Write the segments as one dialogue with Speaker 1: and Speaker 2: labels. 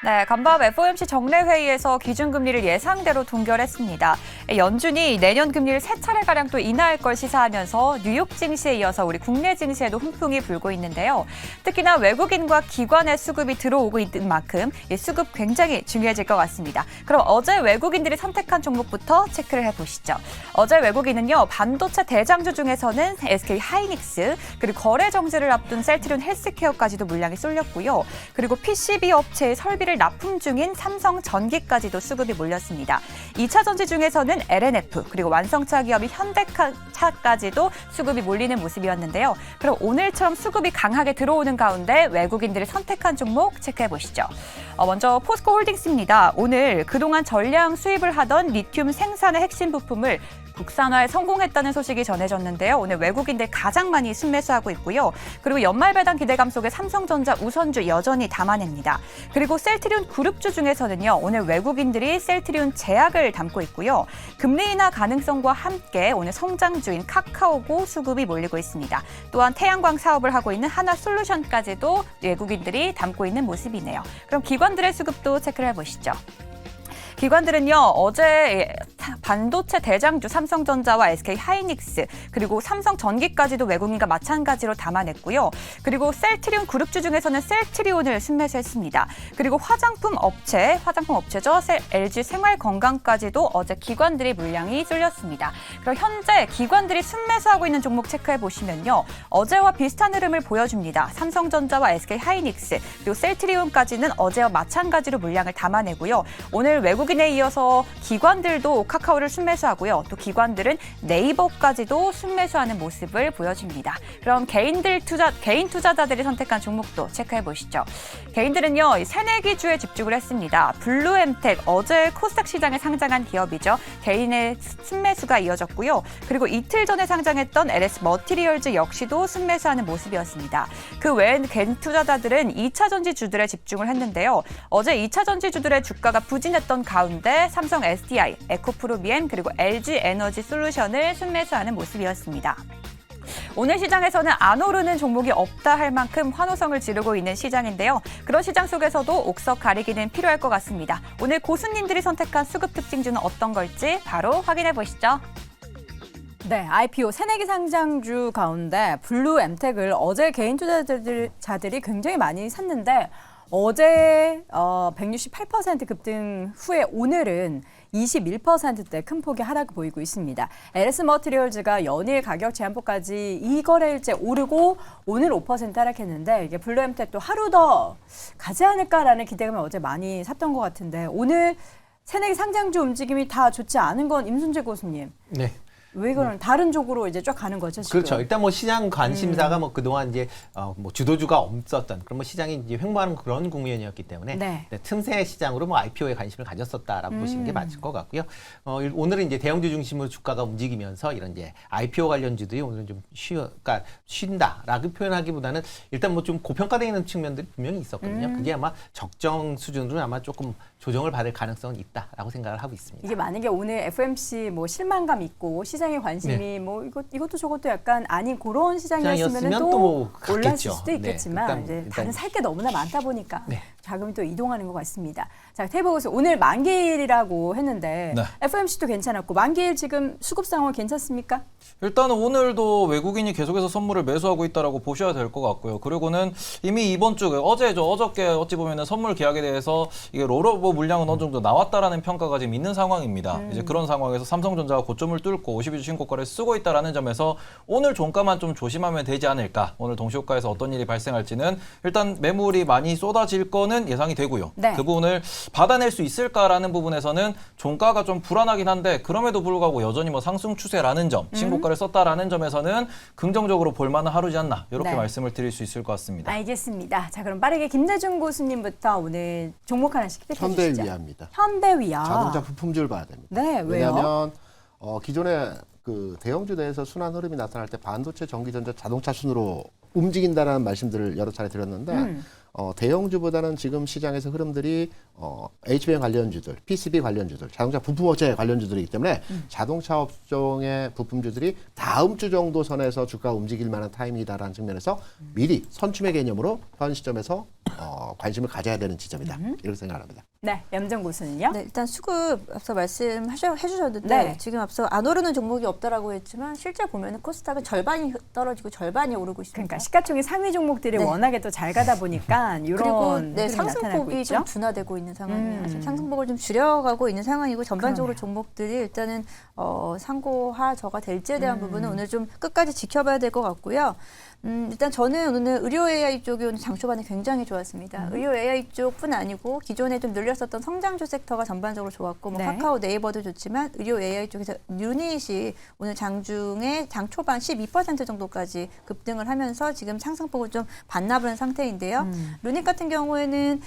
Speaker 1: 네, 간밤 FOMC 정례회의에서 기준금리를 예상대로 동결했습니다. 연준이 내년 금리를 3차례가량 또 인하할 걸 시사하면서 뉴욕 증시에 이어서 우리 국내 증시에도 훈풍이 불고 있는데요. 특히나 외국인과 기관의 수급이 들어오고 있는 만큼 이 수급 굉장히 중요해질 것 같습니다. 그럼 어제 외국인들이 선택한 종목부터 체크를 해보시죠. 어제 외국인은요, 반도체 대장주 중에서는 SK 하이닉스, 그리고 거래 정지를 앞둔 셀트리온 헬스케어까지도 물량이 쏠렸고요. 그리고 PCB 업체의 설비를 납품 중인 삼성전기까지도 수급이 몰렸습니다. 2차 전지 중에서는 LNF 그리고 완성차 기업인 현대차까지도 수급이 몰리는 모습이었는데요. 그럼 오늘처럼 수급이 강하게 들어오는 가운데 외국인들이 선택한 종목 체크해보시죠. 먼저 포스코홀딩스입니다. 오늘 그동안 전량 수입을 하던 리튬 생산의 핵심 부품을 국산화에 성공했다는 소식이 전해졌는데요. 오늘 외국인들 가장 많이 순매수하고 있고요. 그리고 연말 배당 기대감 속에 삼성전자 우선주 여전히 담아냅니다. 그리고 셀트리온 그룹주 중에서는요. 오늘 외국인들이 셀트리온 제약을 담고 있고요. 금리 인하 가능성과 함께 오늘 성장주인 카카오고 수급이 몰리고 있습니다. 또한 태양광 사업을 하고 있는 하나솔루션까지도 외국인들이 담고 있는 모습이네요. 그럼 기관들의 수급도 체크를 해보시죠. 기관들은요, 어제 반도체 대장주 삼성전자와 SK 하이닉스, 그리고 삼성전기까지도 외국인과 마찬가지로 담아냈고요. 그리고 셀트리온 그룹주 중에서는 셀트리온을 순매수했습니다. 그리고 화장품 업체죠. LG 생활건강까지도 어제 기관들이 물량이 쏠렸습니다. 그럼 현재 기관들이 순매수하고 있는 종목 체크해 보시면요. 어제와 비슷한 흐름을 보여줍니다. 삼성전자와 SK 하이닉스, 그리고 셀트리온까지는 어제와 마찬가지로 물량을 담아내고요. 오늘 외국인에 이어서 기관들도 카카오를 순매수하고요. 또 기관들은 네이버까지도 순매수하는 모습을 보여줍니다. 그럼 개인 투자자들이 선택한 종목도 체크해 보시죠. 개인들은요, 새내기주에 집중을 했습니다. 블루엠텍, 어제 코스닥 시장에 상장한 기업이죠. 개인의 순매수가 이어졌고요. 그리고 이틀 전에 상장했던 LS 머티리얼즈 역시도 순매수하는 모습이었습니다. 그 외엔 개인 투자자들은 2차 전지주들에 집중을 했는데요. 어제 2차 전지주들의 주가가 부진했던 가운데 삼성 SDI, 에코프로비엠 그리고 LG 에너지 솔루션을 순매수하는 모습이었습니다. 오늘 시장에서는 안 오르는 종목이 없다 할 만큼 환호성을 지르고 있는 시장인데요. 그런 시장 속에서도 옥석 가리기는 필요할 것 같습니다. 오늘 고수님들이 선택한 수급 특징주는 어떤 걸지 바로 확인해 보시죠.
Speaker 2: 네, IPO 새내기 상장주 가운데 블루엠텍을 어제 개인 투자자들이 굉장히 많이 샀는데 어제 168% 급등 후에 오늘은 21%대 큰 폭의 하락을 보이고 있습니다. LS 머티리얼즈가 연일 가격 제한폭까지 2거래일째 오르고 오늘 5% 하락했는데 이게 블루엠텍도 하루 더 가지 않을까라는 기대감을 어제 많이 샀던 것 같은데 오늘 새내기 상장주 움직임이 다 좋지 않은 건 임순재 교수님.
Speaker 3: 네.
Speaker 2: 왜 그런 다른 쪽으로 이제 쫙 가는 거죠, 지금?
Speaker 3: 그렇죠. 일단 뭐 시장 관심사가 뭐 그동안 이제 뭐 주도주가 없었던 그런 뭐 시장이 이제 횡보하는 그런 국면이었기 때문에
Speaker 2: 네.
Speaker 3: 틈새 시장으로 뭐 IPO에 관심을 가졌었다라고 보시는 게 맞을 것 같고요. 오늘은 이제 대형주 중심으로 주가가 움직이면서 이런 이제 IPO 관련주들이 오늘은 좀 그러니까 쉰다라고 표현하기보다는 일단 뭐 좀 고평가되어 있는 측면들이 분명히 있었거든요. 그게 아마 적정 수준으로 아마 조금 조정을 받을 가능성은 있다라고 생각을 하고 있습니다.
Speaker 2: 이게 만약에 오늘 FOMC 뭐 실망감 있고 시장의 관심이
Speaker 3: 네.
Speaker 2: 뭐 이것도 저것도 약간 아닌 그런 시장이었으면
Speaker 3: 또
Speaker 2: 또
Speaker 3: 뭐
Speaker 2: 올랐을
Speaker 3: 갔겠죠.
Speaker 2: 수도
Speaker 3: 네.
Speaker 2: 있겠지만 이제 다른 살 게 너무나 많다 보니까
Speaker 3: 네.
Speaker 2: 자금이 또 이동하는 것 같습니다. 자, 테이블에서 오늘 만기일이라고 했는데
Speaker 4: 네.
Speaker 2: FOMC도 괜찮았고 만기일 지금 수급 상황 괜찮습니까?
Speaker 4: 일단은 오늘도 외국인이 계속해서 선물을 매수하고 있다라고 보셔야 될 것 같고요. 그리고는 이미 이번 주 어저께 어찌 보면은 선물 계약에 대해서 이게 롤오버 물량은 어느 정도 나왔다라는 평가가 지금 있는 상황입니다. 이제 그런 상황에서 삼성전자가 고점을 뚫고 52주 신고가를 쓰고 있다라는 점에서 오늘 종가만 좀 조심하면 되지 않을까. 오늘 동시효과에서 어떤 일이 발생할지는 일단 매물이 많이 쏟아질 거는 예상이 되고요.
Speaker 2: 네.
Speaker 4: 그 부분을 받아낼 수 있을까라는 부분에서는 종가가 좀 불안하긴 한데 그럼에도 불구하고 여전히 뭐 상승 추세라는 점, 신고가를 썼다라는 점에서는 긍정적으로 볼만한 하루지 않나 이렇게
Speaker 2: 네.
Speaker 4: 말씀을 드릴 수 있을 것 같습니다.
Speaker 2: 알겠습니다. 자, 그럼 빠르게 김대중 교수님부터 오늘 종목 하나씩 픽해 주시죠.
Speaker 5: 현대위아입니다.
Speaker 2: 현대위아.
Speaker 5: 자동차 부품주를 봐야 됩니다.
Speaker 2: 네, 왜요?
Speaker 5: 왜냐하면 기존에 그 대형주 내에서 순환 흐름이 나타날 때 반도체, 전기전자, 자동차 순으로 움직인다라는 말씀들을 여러 차례 드렸는데 대형주보다는 지금 시장에서 흐름들이 HBM 관련주들, PCB 관련주들, 자동차 부품업체 관련주들이기 때문에 자동차 업종의 부품주들이 다음 주 정도 선에서 주가 움직일 만한 타이밍이다라는 측면에서 미리 선춤의 개념으로 현 시점에서 관심을 가져야 되는 지점이다. 이렇게 생각합니다.
Speaker 2: 네, 염정 고수는요?
Speaker 6: 네, 일단 수급 앞서 말씀해주셨는데
Speaker 2: 네.
Speaker 6: 지금 앞서 안 오르는 종목이 없다라고 했지만 실제 보면 코스닥은 절반이 떨어지고 절반이 오르고 있습니다.
Speaker 2: 그러니까 시가총액 상위 종목들이
Speaker 6: 네.
Speaker 2: 워낙에 또 잘 가다 보니까 이런
Speaker 6: 그리고
Speaker 2: 흐름이 나타나고
Speaker 6: 상승폭이 좀
Speaker 2: 있죠.
Speaker 6: 둔화되고 있는 상황이에요. 지금 상승폭을 좀 줄여가고 있는 상황이고 전반적으로 종목들이 일단은 상고하저가 될지에 대한 부분은 오늘 좀 끝까지 지켜봐야 될 것 같고요. 일단 저는 오늘 의료 AI 쪽이 오늘 장초반에 굉장히 좋았습니다. 의료 AI 쪽뿐 아니고 기존에 좀 늘렸었던 성장주 섹터가 전반적으로 좋았고 뭐
Speaker 2: 네.
Speaker 6: 카카오, 네이버도 좋지만 의료 AI 쪽에서 유닛이 오늘 장중에 장초반 12% 정도까지 급등을 하면서 지금 상승폭을 좀 반납을 한 상태인데요. 루닛 같은 경우에는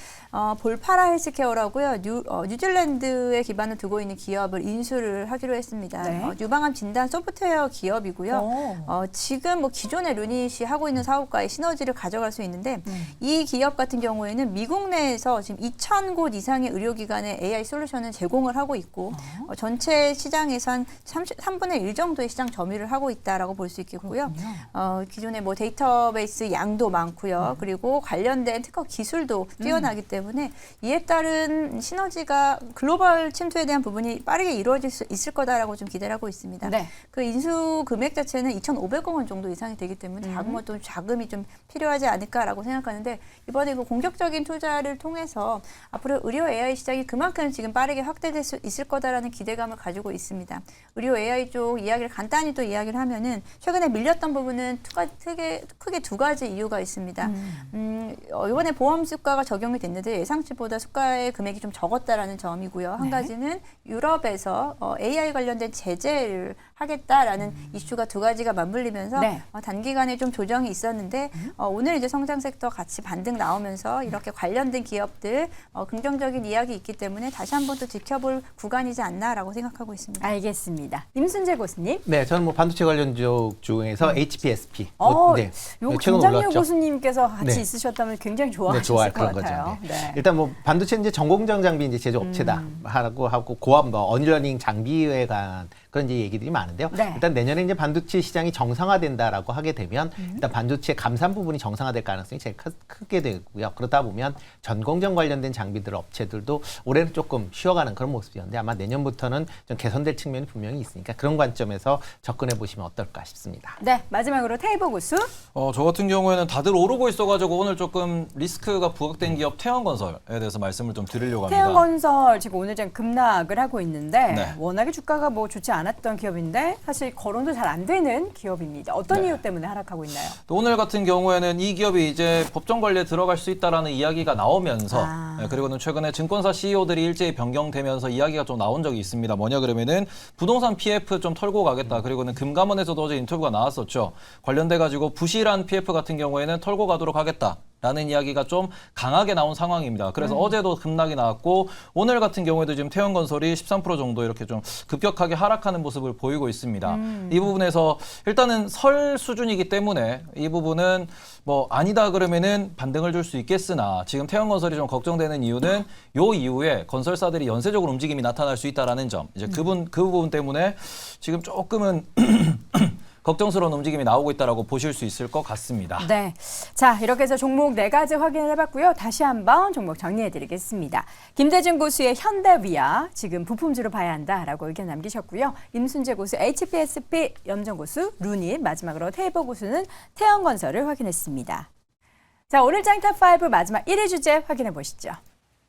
Speaker 6: 볼파라 헬스케어라고요. 뉴질랜드에 기반을 두고 있는 기업을 인수를 하기로 했습니다.
Speaker 2: 네.
Speaker 6: 유방암 진단 소프트웨어 기업이고요. 지금 뭐 기존의 루닛이 하고 있는 사업과의 시너지를 가져갈 수 있는데 이 기업 같은 경우에는 미국 내에서 지금 2,000곳 이상의 의료기관에 AI 솔루션을 제공을 하고 있고 전체 시장에서 한 3분의 1 정도의 시장 점유를 하고 있다라고 볼 수 있겠고요. 기존에 뭐 데이터베이스 양도 많고요. 그리고 관련된 특허 기술도 뛰어나기 때문에 이에 따른 시너지가 글로벌 침투에 대한 부분이 빠르게 이루어질 수 있을 거다라고 좀 기대를 하고 있습니다.
Speaker 2: 네.
Speaker 6: 그 인수 금액 자체는 2,500억 원 정도 이상이 되기 때문에 또 자금이 좀 필요하지 않을까라고 생각하는데 이번에 그 공격적인 투자를 통해서 앞으로 의료 AI 시장이 그만큼 지금 빠르게 확대될 수 있을 거다라는 기대감을 가지고 있습니다. 의료 AI 쪽 이야기를 간단히 또 이야기를 하면은 최근에 밀렸던 부분은 크게 두 가지 이유가 있습니다. 이번에 보험 수가가 적용이 됐는데 예상치보다 수가의 금액이 좀 적었다라는 점이고요. 한 가지는 유럽에서 AI 관련된 제재를 하겠다라는 이슈가 두 가지가 맞물리면서
Speaker 2: 네.
Speaker 6: 단기간에 좀 조정이 있었는데 오늘 이제 성장 섹터 같이 반등 나오면서 이렇게 관련된 기업들 긍정적인 이야기 있기 때문에 다시 한번 또 지켜볼 구간이지 않나라고 생각하고 있습니다.
Speaker 2: 알겠습니다. 임순재 고수님.
Speaker 3: 네, 저는 뭐 반도체 관련주 중에서 HPSP.
Speaker 2: 요거
Speaker 3: 최근
Speaker 2: 김장렬
Speaker 3: 올랐죠.
Speaker 2: 고수님께서 같이
Speaker 3: 네.
Speaker 2: 있으셨다면 굉장히
Speaker 3: 네,
Speaker 2: 좋아하셨을
Speaker 3: 좋아할
Speaker 2: 것
Speaker 3: 그런
Speaker 2: 같아요.
Speaker 3: 거죠.
Speaker 2: 네.
Speaker 3: 일단 뭐 반도체 이제 전공정 장비 이제 제조 업체다 하고 고압 뭐 어니러닝 장비에 관한 그런 이제 얘기들이 많은데요.
Speaker 2: 네.
Speaker 3: 일단 내년에 이제 반도체 시장이 정상화된다라고 하게 되면 일단 반도체 감산 부분이 정상화될 가능성이 제일 크게 되고요. 그러다 보면 전공정 관련된 장비들 업체들도 올해는 조금 쉬어가는 그런 모습이었는데 아마 내년부터는 좀 개선될 측면이 분명히 있으니까 그런 관점에서 접근해 보시면 어떨까 싶습니다.
Speaker 2: 네, 마지막으로 테이버 고수.
Speaker 4: 저 같은 경우에는 다들 오르고 있어가지고 오늘 조금 리스크가 부각된 기업 태양건설에 대해서 말씀을 좀 드리려고 합니다.
Speaker 2: 태양건설 지금 오늘 좀 급락을 하고 있는데
Speaker 4: 네.
Speaker 2: 워낙에 주가가 뭐 좋지 않았던 기업인데 사실 거론도 잘 안 되는 기업입니다. 어떤
Speaker 4: 네.
Speaker 2: 이유 때문에 하락하고 있나요?
Speaker 4: 또 오늘 같은 경우에는 이 기업이 이제 법정 관리에 들어갈 수 있다라는 이야기가 나오면서 그리고는 최근에 증권사 CEO들이 일제히 변경되면서 이야기가 좀 나온 적이 있습니다. 뭐냐 그러면은 부동산 PF 좀 털고 가겠다. 그리고는 금감원에서도 어제 인터뷰가 나왔었죠. 관련돼 가지고 부실한 PF 같은 경우에는 털고 가도록 하겠다. 라는 이야기가 좀 강하게 나온 상황입니다. 그래서 어제도 급락이 나왔고 오늘 같은 경우에도 지금 태양건설이 13% 정도 이렇게 좀 급격하게 하락하는 모습을 보이고 있습니다. 이 부분에서 일단은 설 수준이기 때문에 이 부분은 뭐 아니다 그러면은 반등을 줄 수 있겠으나 지금 태양건설이 좀 걱정되는 이유는 요 이후에 건설사들이 연쇄적으로 움직임이 나타날 수 있다라는 점. 이제 그 부분 때문에 지금 조금은 걱정스러운 움직임이 나오고 있다라고 보실 수 있을 것 같습니다.
Speaker 2: 네. 자, 이렇게 해서 종목 4가지 확인을 해봤고요. 다시 한번 종목 정리해드리겠습니다. 김대중 고수의 현대위아 지금 부품주로 봐야 한다라고 의견 남기셨고요. 임순재 고수 HPSP, 염정 고수 루닛, 마지막으로 테이버 고수는 태양건설을 확인했습니다. 자, 오늘 장 탑5 마지막 1위 주제 확인해 보시죠.